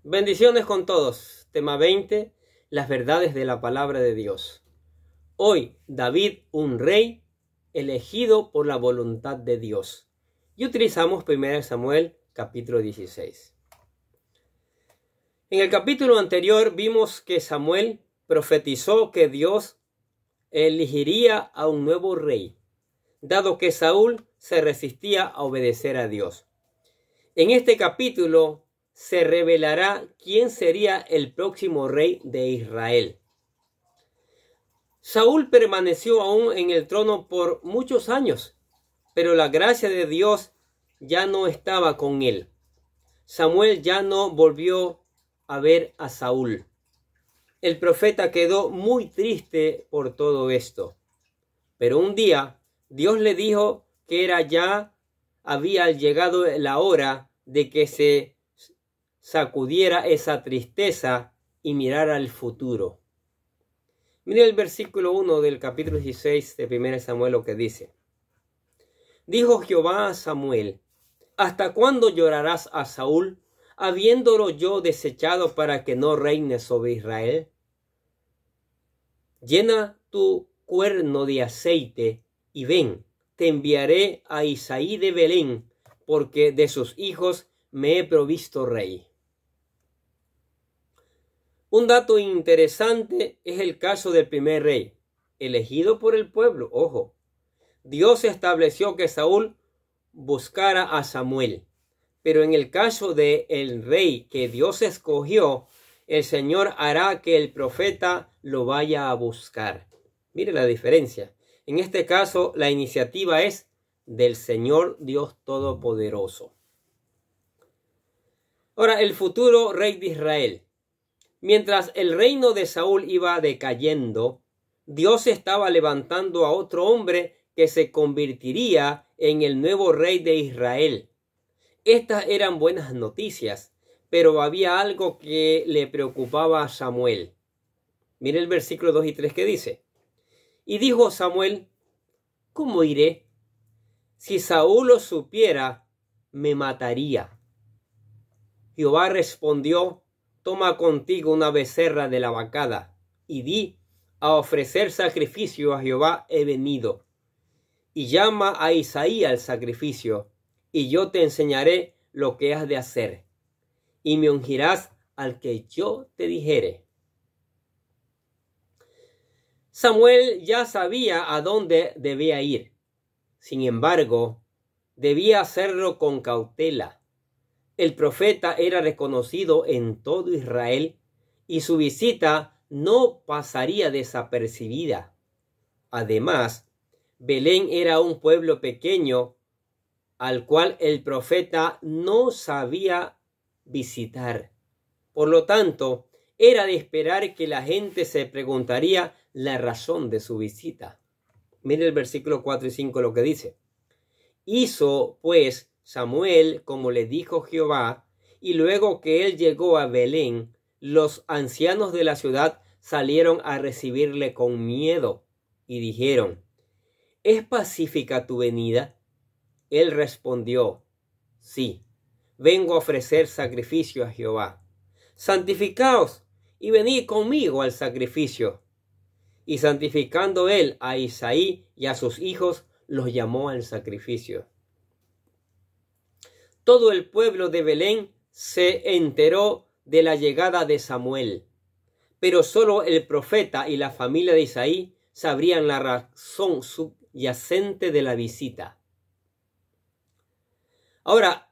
Bendiciones con todos. Tema 20. Las verdades de la palabra de Dios. Hoy, David, un rey elegido por la voluntad de Dios. Y utilizamos 1 Samuel, capítulo 16. En el capítulo anterior vimos que Samuel profetizó que Dios elegiría a un nuevo rey, dado que Saúl se resistía a obedecer a Dios. En este capítulo se revelará quién sería el próximo rey de Israel. Saúl permaneció aún en el trono por muchos años, pero la gracia de Dios ya no estaba con él. Samuel ya no volvió a ver a Saúl. El profeta quedó muy triste por todo esto. Pero un día Dios le dijo que había llegado la hora de que se sacudiera esa tristeza y mirara al futuro. Mire el versículo 1 del capítulo 16 de 1 Samuel lo que dice. Dijo Jehová a Samuel: ¿hasta cuándo llorarás a Saúl, habiéndolo yo desechado para que no reine sobre Israel? Llena tu cuerno de aceite y ven, te enviaré a Isaí de Belén, porque de sus hijos me he provisto rey. Un dato interesante es el caso del primer rey, elegido por el pueblo. Ojo, Dios estableció que Saúl buscara a Samuel, pero en el caso del rey que Dios escogió, el Señor hará que el profeta lo vaya a buscar. Mire la diferencia. En este caso, la iniciativa es del Señor Dios Todopoderoso. Ahora, el futuro rey de Israel. Mientras el reino de Saúl iba decayendo, Dios estaba levantando a otro hombre que se convertiría en el nuevo rey de Israel. Estas eran buenas noticias, pero había algo que le preocupaba a Samuel. Mire el versículo 2 y 3 que dice. Y dijo Samuel: ¿cómo iré? Si Saúl lo supiera, me mataría. Jehová respondió: toma contigo una becerra de la vacada, y di: a ofrecer sacrificio a Jehová he venido. Y llama a Isaí al sacrificio, y yo te enseñaré lo que has de hacer, y me ungirás al que yo te dijere. Samuel ya sabía a dónde debía ir. Sin embargo, debía hacerlo con cautela. El profeta era reconocido en todo Israel y su visita no pasaría desapercibida. Además, Belén era un pueblo pequeño al cual el profeta no sabía visitar. Por lo tanto, era de esperar que la gente se preguntaría la razón de su visita. Mire el versículo 4 y 5 lo que dice. Hizo pues Samuel como le dijo Jehová, y luego que él llegó a Belén, los ancianos de la ciudad salieron a recibirle con miedo y dijeron: ¿es pacífica tu venida? Él respondió: sí, vengo a ofrecer sacrificio a Jehová. Santificaos y venid conmigo al sacrificio. Y santificando él a Isaí y a sus hijos, los llamó al sacrificio. Todo el pueblo de Belén se enteró de la llegada de Samuel, pero solo el profeta y la familia de Isaí sabrían la razón subyacente de la visita. Ahora,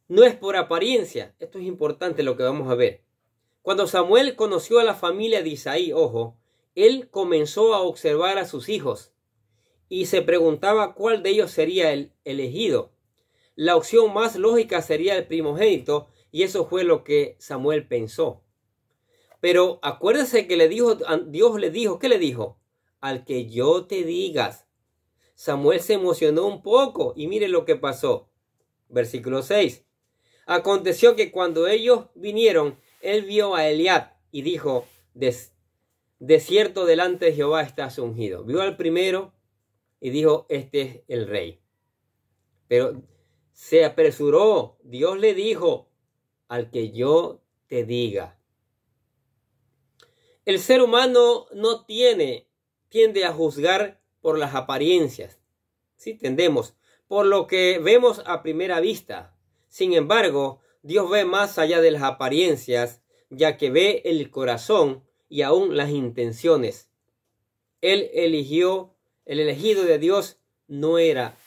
no es por apariencia. Esto es importante lo que vamos a ver. Cuando Samuel conoció a la familia de Isaí, ojo, él comenzó a observar a sus hijos y se preguntaba cuál de ellos sería el elegido. La opción más lógica sería el primogénito, y eso fue lo que Samuel pensó. Pero acuérdese que Dios le dijo, ¿qué le dijo? Al que yo te digas. Samuel se emocionó un poco y mire lo que pasó. Versículo 6. Aconteció que cuando ellos vinieron, él vio a Eliab y dijo: de cierto delante de Jehová estás ungido. Vio al primero y dijo: este es el rey. Pero se apresuró. Dios le dijo: al que yo te diga. El ser humano no tiende a juzgar por las apariencias. Sí, tendemos por lo que vemos a primera vista. Sin embargo, Dios ve más allá de las apariencias, ya que ve el corazón y aún las intenciones. El elegido de Dios no era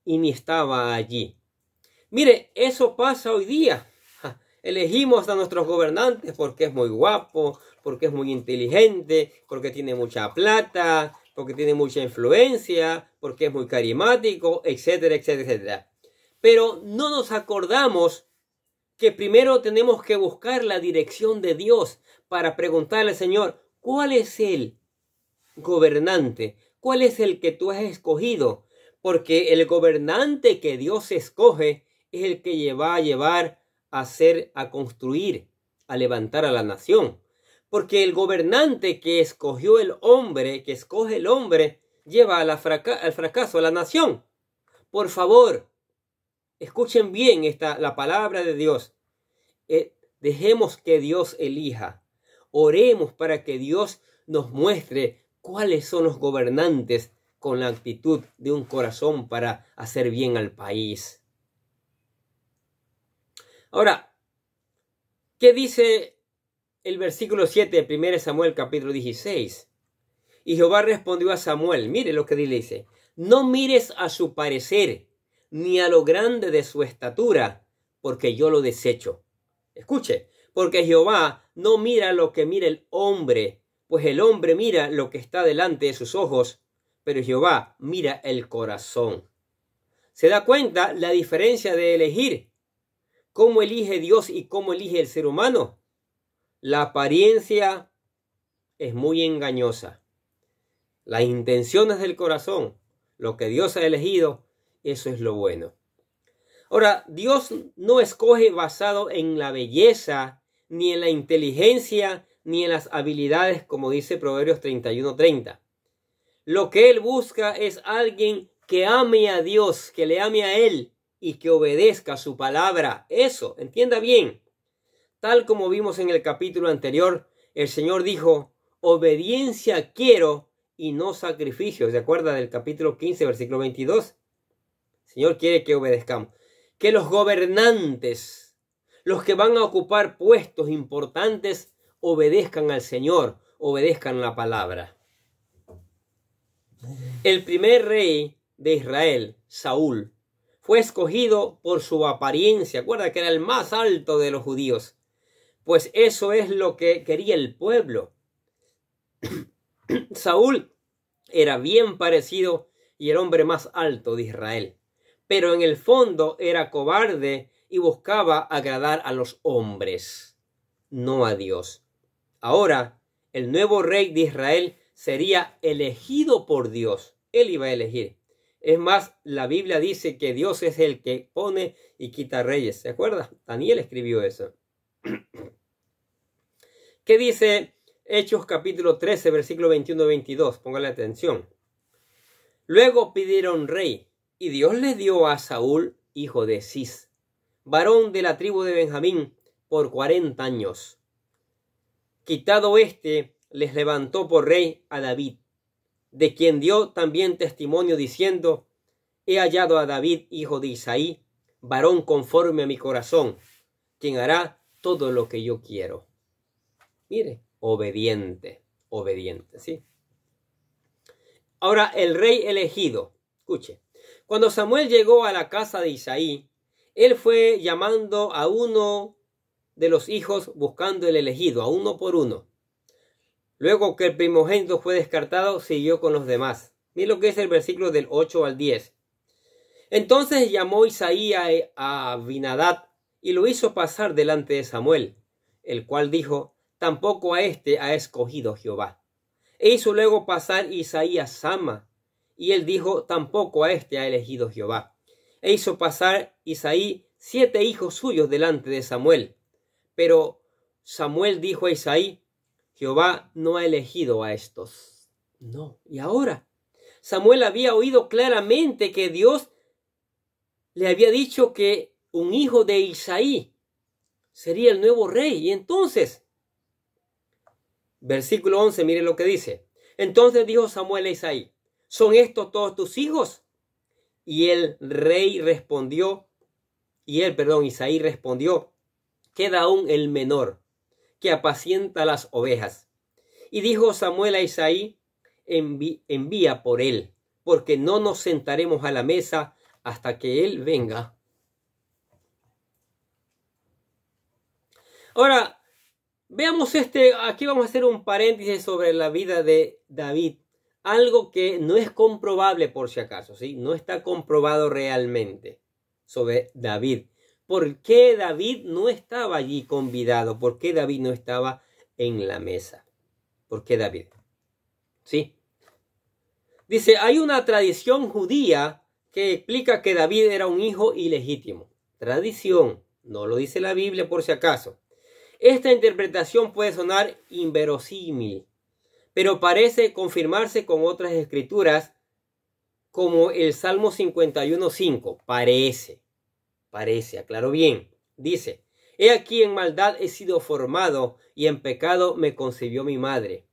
y ni estaba allí. Mire, eso pasa hoy día. Elegimos a nuestros gobernantes porque es muy guapo, porque es muy inteligente, porque tiene mucha plata, porque tiene mucha influencia, porque es muy carismático, etcétera, etcétera, etcétera. Pero no nos acordamos que primero tenemos que buscar la dirección de Dios para preguntarle al Señor, ¿cuál es el gobernante? ¿Cuál es el que tú has escogido? Porque el gobernante que Dios escoge es el que va a llevar a construir, a levantar a la nación. Porque el gobernante que escogió el hombre, que escoge el hombre, lleva al fracaso a la nación. Por favor, escuchen bien la palabra de Dios. Dejemos que Dios elija. Oremos para que Dios nos muestre cuáles son los gobernantes con la actitud de un corazón para hacer bien al país. Ahora, ¿qué dice el versículo 7 de 1 Samuel capítulo 16? Y Jehová respondió a Samuel, mire lo que dice, no mires a su parecer, ni a lo grande de su estatura, porque yo lo desecho. Escuche, porque Jehová no mira lo que mira el hombre, pues el hombre mira lo que está delante de sus ojos, pero Jehová mira el corazón. ¿Se da cuenta la diferencia de elegir? ¿Cómo elige Dios y cómo elige el ser humano? La apariencia es muy engañosa. Las intenciones del corazón, lo que Dios ha elegido, eso es lo bueno. Ahora, Dios no escoge basado en la belleza, ni en la inteligencia, ni en las habilidades, como dice Proverbios 31:30. Lo que Él busca es alguien que ame a Dios, que le ame a Él y que obedezca su palabra. Eso, entienda bien. Tal como vimos en el capítulo anterior, el Señor dijo, obediencia quiero y no sacrificios. ¿Se acuerda del capítulo 15, versículo 22? El Señor quiere que obedezcamos. Que los gobernantes, los que van a ocupar puestos importantes, obedezcan al Señor, obedezcan la palabra. El primer rey de Israel, Saúl, fue escogido por su apariencia. Acuerda que era el más alto de los judíos. Pues eso es lo que quería el pueblo. Saúl era bien parecido y el hombre más alto de Israel. Pero en el fondo era cobarde y buscaba agradar a los hombres, no a Dios. Ahora, el nuevo rey de Israel sería elegido por Dios. Él iba a elegir. Es más, la Biblia dice que Dios es el que pone y quita reyes. ¿Se acuerda? Daniel escribió eso. ¿Qué dice Hechos capítulo 13, versículo 21-22? Póngale atención. Luego pidieron rey. Y Dios le dio a Saúl, hijo de Cis, varón de la tribu de Benjamín, por 40 años. Quitado les levantó por rey a David, de quien dio también testimonio diciendo, he hallado a David, hijo de Isaí, varón conforme a mi corazón, quien hará todo lo que yo quiero. Mire, obediente, ¿sí? Ahora, el rey elegido, escuche. Cuando Samuel llegó a la casa de Isaí, él fue llamando a uno de los hijos buscando el elegido, a uno por uno. Luego que el primogénito fue descartado, siguió con los demás. Miren lo que es el versículo del 8 al 10. Entonces llamó Isaí a Abinadab y lo hizo pasar delante de Samuel, el cual dijo, tampoco a este ha escogido Jehová. E hizo luego pasar Isaí a Sama, y él dijo, tampoco a este ha elegido Jehová. E hizo pasar Isaí 7 hijos suyos delante de Samuel. Pero Samuel dijo a Isaí, Jehová no ha elegido a estos. No. Y ahora, Samuel había oído claramente que Dios le había dicho que un hijo de Isaí sería el nuevo rey. Y entonces, versículo 11, mire lo que dice. Entonces dijo Samuel a Isaí, ¿son estos todos tus hijos? Y Isaí respondió, queda aún el menor, que apacienta las ovejas. Y dijo Samuel a Isaí, envía por él, porque no nos sentaremos a la mesa hasta que él venga. Ahora, veamos aquí vamos a hacer un paréntesis sobre la vida de David. Algo que no es comprobable por si acaso, ¿sí? No está comprobado realmente sobre David. ¿Por qué David no estaba allí convidado? ¿Por qué David no estaba en la mesa? ¿Por qué David? ¿Sí? Dice, hay una tradición judía que explica que David era un hijo ilegítimo. Tradición, no lo dice la Biblia por si acaso. Esta interpretación puede sonar inverosímil, pero parece confirmarse con otras escrituras como el Salmo 51:5. Parece, aclaro bien. Dice, he aquí en maldad he sido formado y en pecado me concibió mi madre.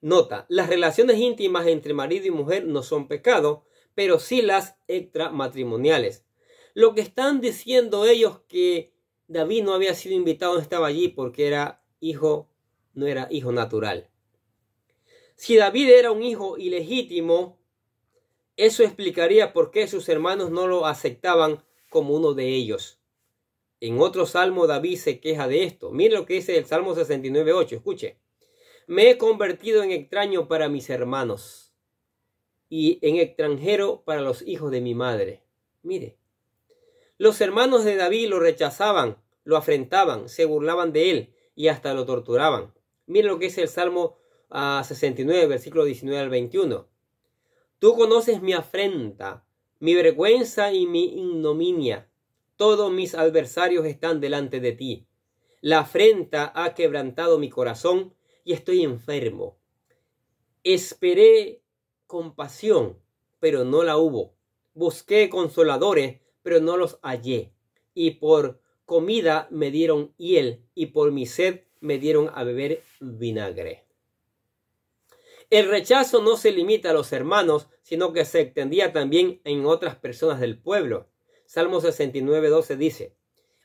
Nota, las relaciones íntimas entre marido y mujer no son pecado, pero sí las extramatrimoniales. Lo que están diciendo ellos que David no había sido invitado, no estaba allí porque no era hijo natural. Si David era un hijo ilegítimo, eso explicaría por qué sus hermanos no lo aceptaban como uno de ellos. En otro salmo David se queja de esto. Mire lo que dice el Salmo 69:8. Escuche. Me he convertido en extraño para mis hermanos y en extranjero para los hijos de mi madre. Mire. Los hermanos de David lo rechazaban, lo afrentaban, se burlaban de él y hasta lo torturaban. Mire lo que es el Salmo 69, versículo 19 al 21. Tú conoces mi afrenta, mi vergüenza y mi ignominia. Todos mis adversarios están delante de ti. La afrenta ha quebrantado mi corazón y estoy enfermo. Esperé compasión, pero no la hubo. Busqué consoladores, pero no los hallé. Y por comida me dieron hiel, y por mi sed me dieron a beber vinagre. El rechazo no se limita a los hermanos, sino que se extendía también en otras personas del pueblo. Salmo 69:12 dice,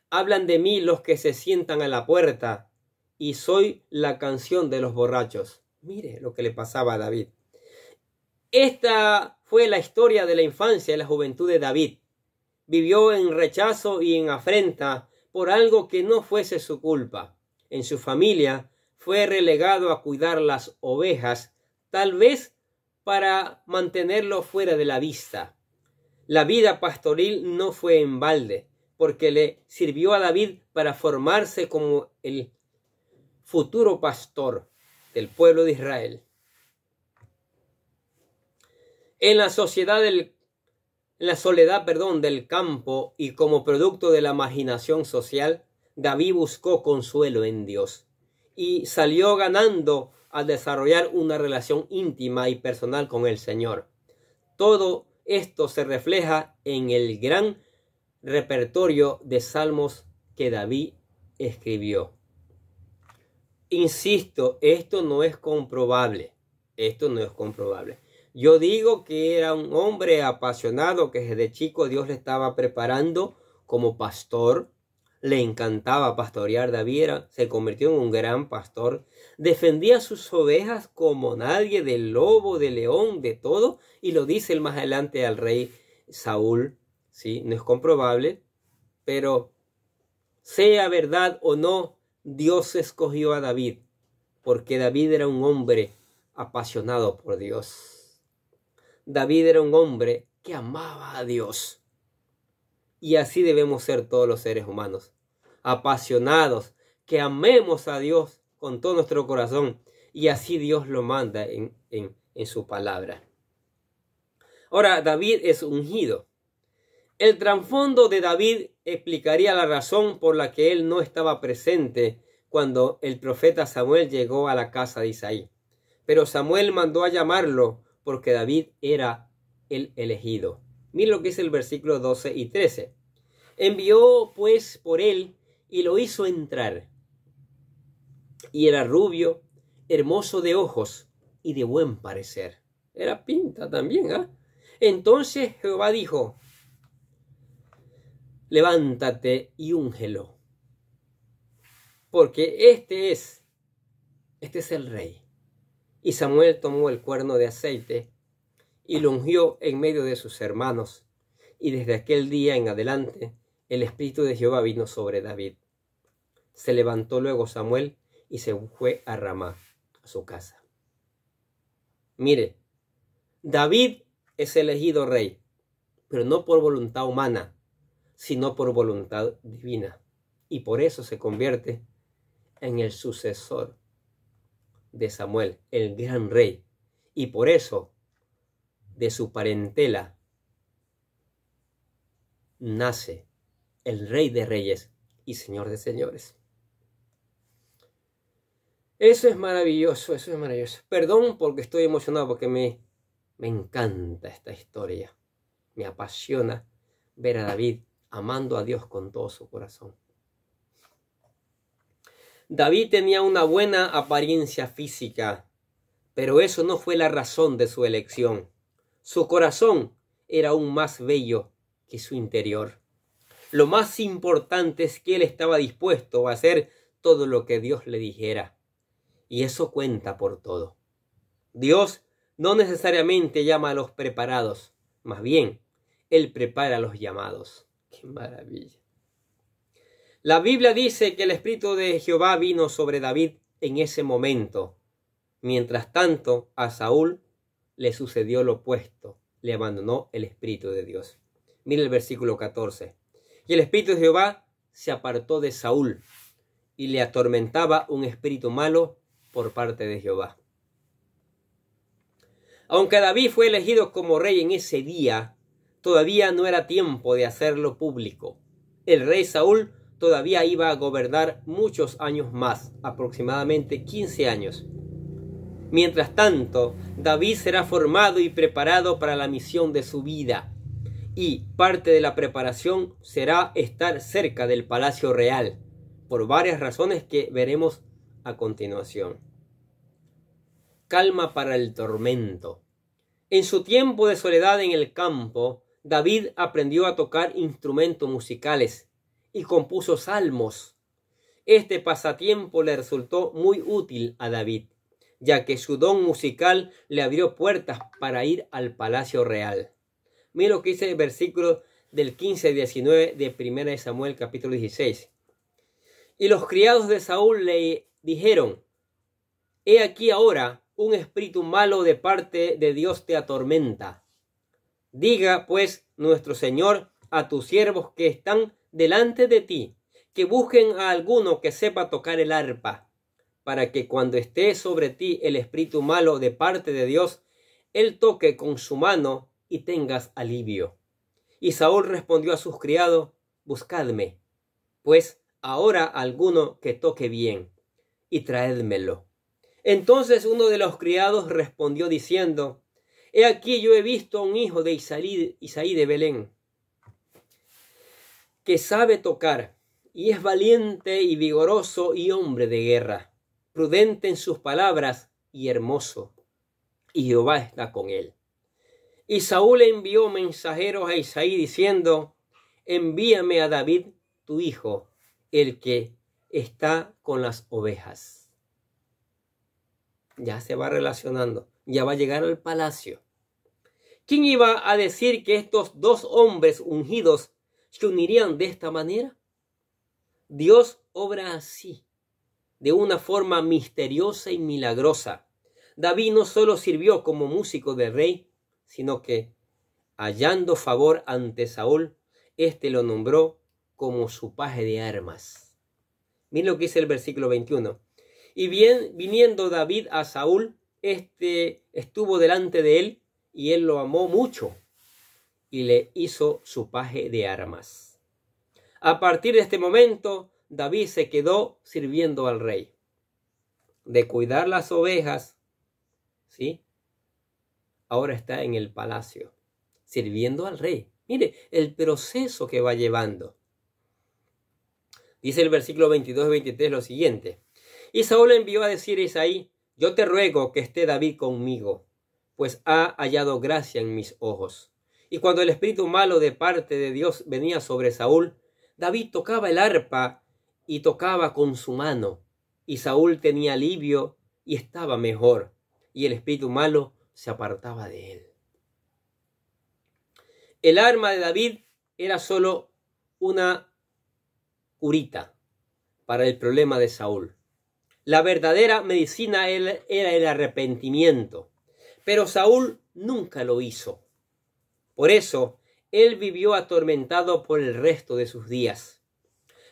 hablan de mí los que se sientan a la puerta, y soy la canción de los borrachos. Mire lo que le pasaba a David. Esta fue la historia de la infancia y la juventud de David. Vivió en rechazo y en afrenta por algo que no fuese su culpa. En su familia fue relegado a cuidar las ovejas, tal vez para mantenerlo fuera de la vista. La vida pastoril no fue en balde, porque le sirvió a David para formarse como el futuro pastor del pueblo de Israel. En la soledad del campo y como producto de la marginación social, David buscó consuelo en Dios y salió ganando al desarrollar una relación íntima y personal con el Señor. Todo esto se refleja en el gran repertorio de salmos que David escribió. Insisto, esto no es comprobable. Yo digo que era un hombre apasionado, que desde chico Dios le estaba preparando como pastor. Le encantaba pastorear. David se convirtió en un gran pastor. Defendía sus ovejas como nadie, del lobo, del león, de todo. Y lo dice él más adelante al rey Saúl. ¿Sí? No es comprobable, pero sea verdad o no, Dios escogió a David, porque David era un hombre apasionado por Dios. David era un hombre que amaba a Dios. Y así debemos ser todos los seres humanos, apasionados, que amemos a Dios con todo nuestro corazón, y así Dios lo manda en su palabra. Ahora, David es ungido. El trasfondo de David explicaría la razón por la que él no estaba presente cuando el profeta Samuel llegó a la casa de Isaí. Pero Samuel mandó a llamarlo porque David era el elegido. Mira lo que es el versículo 12 y 13. Envió pues por él y lo hizo entrar. Y era rubio, hermoso de ojos y de buen parecer. Era pinta también, ¿ah? Entonces Jehová dijo: levántate y úngelo, porque este es el rey. Y Samuel tomó el cuerno de aceite y lo ungió en medio de sus hermanos. Y desde aquel día en adelante el Espíritu de Jehová vino sobre David. Se levantó luego Samuel y se fue a Ramá, a su casa. Mire, David es elegido rey, pero no por voluntad humana, sino por voluntad divina. Y por eso se convierte en el sucesor de Samuel, el gran rey. Y por eso, de su parentela, nace el Rey de Reyes y Señor de Señores. Eso es maravilloso, eso es maravilloso. Perdón porque estoy emocionado, porque me encanta esta historia. Me apasiona ver a David amando a Dios con todo su corazón. David tenía una buena apariencia física, pero eso no fue la razón de su elección. Su corazón era aún más bello que su interior. Lo más importante es que él estaba dispuesto a hacer todo lo que Dios le dijera. Y eso cuenta por todo. Dios no necesariamente llama a los preparados, más bien, Él prepara a los llamados. ¡Qué maravilla! La Biblia dice que el Espíritu de Jehová vino sobre David en ese momento. Mientras tanto, a Saúl le sucedió lo opuesto. Le abandonó el Espíritu de Dios. Mire el versículo 14. Y el Espíritu de Jehová se apartó de Saúl y le atormentaba un espíritu malo por parte de Jehová. Aunque David fue elegido como rey en ese día, todavía no era tiempo de hacerlo público. El rey Saúl todavía iba a gobernar muchos años más, aproximadamente 15 años. Mientras tanto, David será formado y preparado para la misión de su vida. Y parte de la preparación será estar cerca del palacio real, por varias razones que veremos a continuación. Calma para el tormento. En su tiempo de soledad en el campo, David aprendió a tocar instrumentos musicales y compuso salmos. Este pasatiempo le resultó muy útil a David, ya que su don musical le abrió puertas para ir al palacio real. Mira lo que dice el versículo del 15 al 19 de 1 Samuel capítulo 16. Y los criados de Saúl le dijeron: he aquí ahora un espíritu malo de parte de Dios te atormenta. Diga pues nuestro Señor a tus siervos que están delante de ti, que busquen a alguno que sepa tocar el arpa, para que cuando esté sobre ti el espíritu malo de parte de Dios, él toque con su mano y tengas alivio. Y Saúl respondió a sus criados: buscadme, pues ahora alguno que toque bien, y traédmelo. Entonces uno de los criados respondió diciendo: he aquí yo he visto a un hijo de Isaí de Belén, que sabe tocar, y es valiente y vigoroso y hombre de guerra, prudente en sus palabras y hermoso, y Jehová está con él. Y Saúl envió mensajeros a Isaí diciendo: envíame a David tu hijo, el que está con las ovejas. Ya se va relacionando, ya va a llegar al palacio. ¿Quién iba a decir que estos dos hombres ungidos se unirían de esta manera? Dios obra así, de una forma misteriosa y milagrosa. David no solo sirvió como músico del rey, sino que, hallando favor ante Saúl, éste lo nombró como su paje de armas. Miren lo que dice el versículo 21. Y bien, viniendo David a Saúl, éste estuvo delante de él, y él lo amó mucho, y le hizo su paje de armas. A partir de este momento, David se quedó sirviendo al rey. De cuidar las ovejas, ¿sí?, ahora está en el palacio, sirviendo al rey. Mire el proceso que va llevando. Dice el versículo 22 y 23 lo siguiente. Y Saúl envió a decir a Isaí: yo te ruego que esté David conmigo, pues ha hallado gracia en mis ojos. Y cuando el espíritu malo de parte de Dios venía sobre Saúl, David tocaba el arpa y tocaba con su mano. Y Saúl tenía alivio y estaba mejor, y el espíritu malo se apartaba de él. El arma de David era solo una curita para el problema de Saúl. La verdadera medicina era el arrepentimiento, pero Saúl nunca lo hizo. Por eso, él vivió atormentado por el resto de sus días.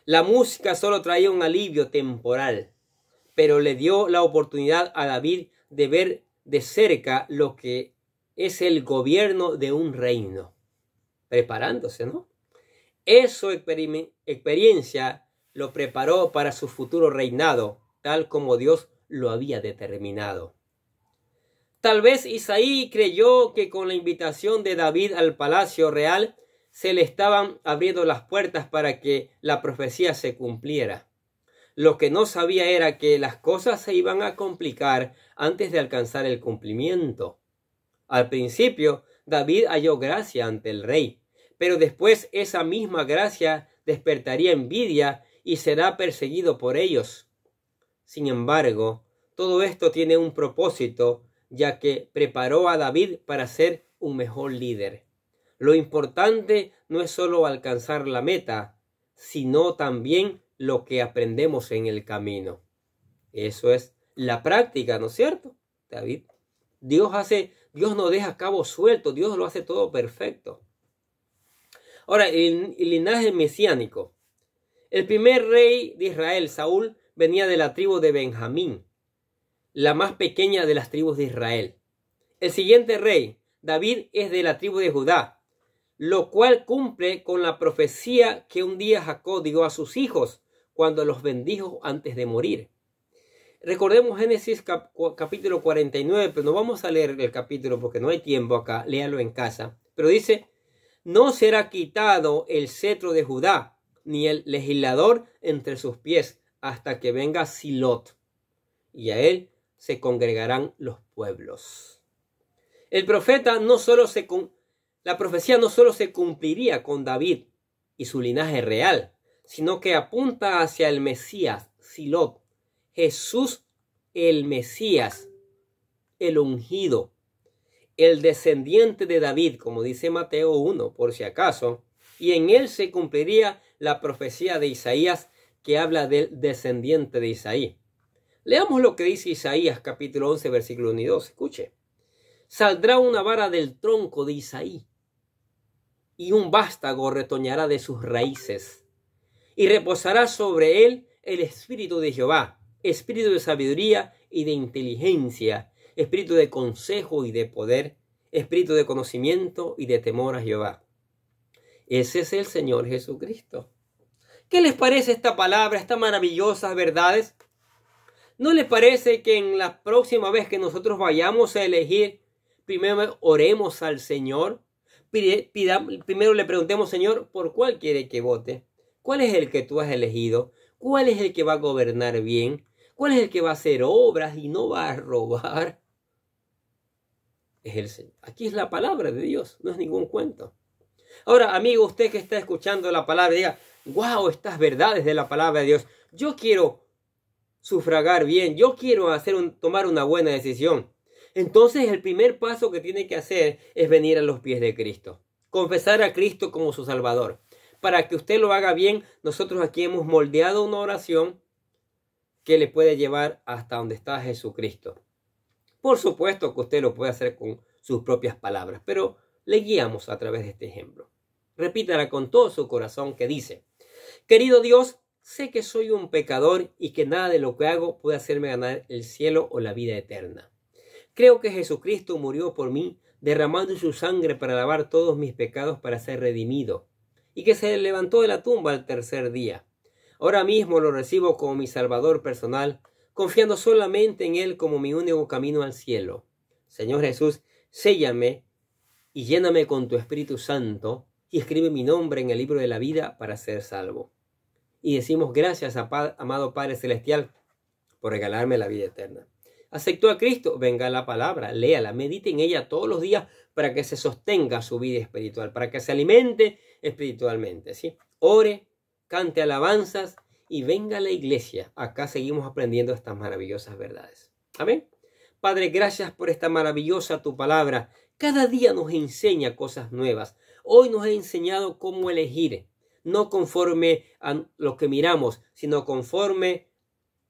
La música solo traía un alivio temporal, pero le dio la oportunidad a David de ver de cerca lo que es el gobierno de un reino, preparándose, ¿no? Esa experiencia lo preparó para su futuro reinado, tal como Dios lo había determinado. Tal vez Isaí creyó que con la invitación de David al palacio real se le estaban abriendo las puertas para que la profecía se cumpliera. Lo que no sabía era que las cosas se iban a complicar antes de alcanzar el cumplimiento. Al principio, David halló gracia ante el rey, pero después esa misma gracia despertaría envidia y será perseguido por ellos. Sin embargo, todo esto tiene un propósito, ya que preparó a David para ser un mejor líder. Lo importante no es solo alcanzar la meta, sino también lo que aprendemos en el camino. Eso es la práctica, ¿no es cierto, David? Dios no deja cabos sueltos, Dios lo hace todo perfecto. Ahora, el linaje mesiánico. El primer rey de Israel, Saúl, venía de la tribu de Benjamín, la más pequeña de las tribus de Israel. El siguiente rey, David, es de la tribu de Judá, lo cual cumple con la profecía que un día Jacob dio a sus hijos cuando los bendijo antes de morir. Recordemos Génesis capítulo 49, pero no vamos a leer el capítulo porque no hay tiempo acá, léalo en casa. Pero dice: no será quitado el cetro de Judá, ni el legislador entre sus pies, hasta que venga Silot, y a él se congregarán los pueblos. La profecía no solo se cumpliría con David y su linaje real, sino que apunta hacia el Mesías, Silot, Jesús el Mesías, el ungido, el descendiente de David, como dice Mateo 1, por si acaso, y en él se cumpliría la profecía de Isaías que habla del descendiente de Isaí. Leamos lo que dice Isaías capítulo 11, versículo 1 y 2. Escuche. Saldrá una vara del tronco de Isaí, y un vástago retoñará de sus raíces, y reposará sobre él el espíritu de Jehová, espíritu de sabiduría y de inteligencia, espíritu de consejo y de poder, espíritu de conocimiento y de temor a Jehová. Ese es el Señor Jesucristo. ¿Qué les parece esta palabra, estas maravillosas verdades? ¿No les parece que en la próxima vez que nosotros vayamos a elegir, primero oremos al Señor? Primero le preguntemos: Señor, ¿por cuál quiere que vote? ¿Cuál es el que tú has elegido? ¿Cuál es el que va a gobernar bien? ¿Cuál es el que va a hacer obras y no va a robar? Es el Señor. Aquí es la palabra de Dios, no es ningún cuento. Ahora, amigo, usted que está escuchando la palabra, diga: wow, estas verdades de la palabra de Dios, yo quiero sufragar bien, yo quiero tomar una buena decisión. Entonces el primer paso que tiene que hacer es venir a los pies de Cristo, confesar a Cristo como su Salvador. Para que usted lo haga bien, nosotros aquí hemos moldeado una oración que le puede llevar hasta donde está Jesucristo. Por supuesto que usted lo puede hacer con sus propias palabras, pero le guiamos a través de este ejemplo. Repítala con todo su corazón, que dice: querido Dios, sé que soy un pecador y que nada de lo que hago puede hacerme ganar el cielo o la vida eterna. Creo que Jesucristo murió por mí, derramando su sangre para lavar todos mis pecados para ser redimido, y que se levantó de la tumba al tercer día. Ahora mismo lo recibo como mi Salvador personal, confiando solamente en Él como mi único camino al cielo. Señor Jesús, séllame y lléname con tu Espíritu Santo y escribe mi nombre en el libro de la vida para ser salvo. y decimos gracias, amado Padre Celestial, por regalarme la vida eterna. Aceptó a Cristo, venga la palabra, léala, medite en ella todos los días para que se sostenga su vida espiritual, para que se alimente espiritualmente, ¿sí? Ore, cante alabanzas y venga a la iglesia. Acá seguimos aprendiendo estas maravillosas verdades. Amén. Padre, gracias por esta maravillosa tu palabra. Cada día nos enseña cosas nuevas. Hoy nos ha enseñado cómo elegir, no conforme a lo que miramos, sino conforme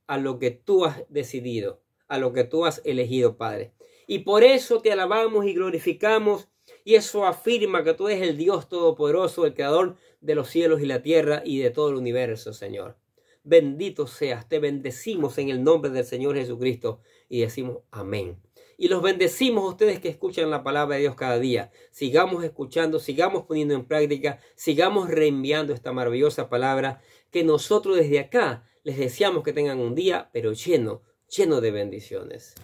a lo que tú has decidido, a lo que tú has elegido, Padre. Y por eso te alabamos y glorificamos, y eso afirma que tú eres el Dios Todopoderoso, el Creador de los cielos y la tierra y de todo el universo, Señor. Bendito seas, te bendecimos en el nombre del Señor Jesucristo y decimos amén. Y los bendecimos a ustedes que escuchan la palabra de Dios cada día. Sigamos escuchando, sigamos poniendo en práctica, sigamos reenviando esta maravillosa palabra que nosotros desde acá les deseamos que tengan un día, pero lleno de bendiciones.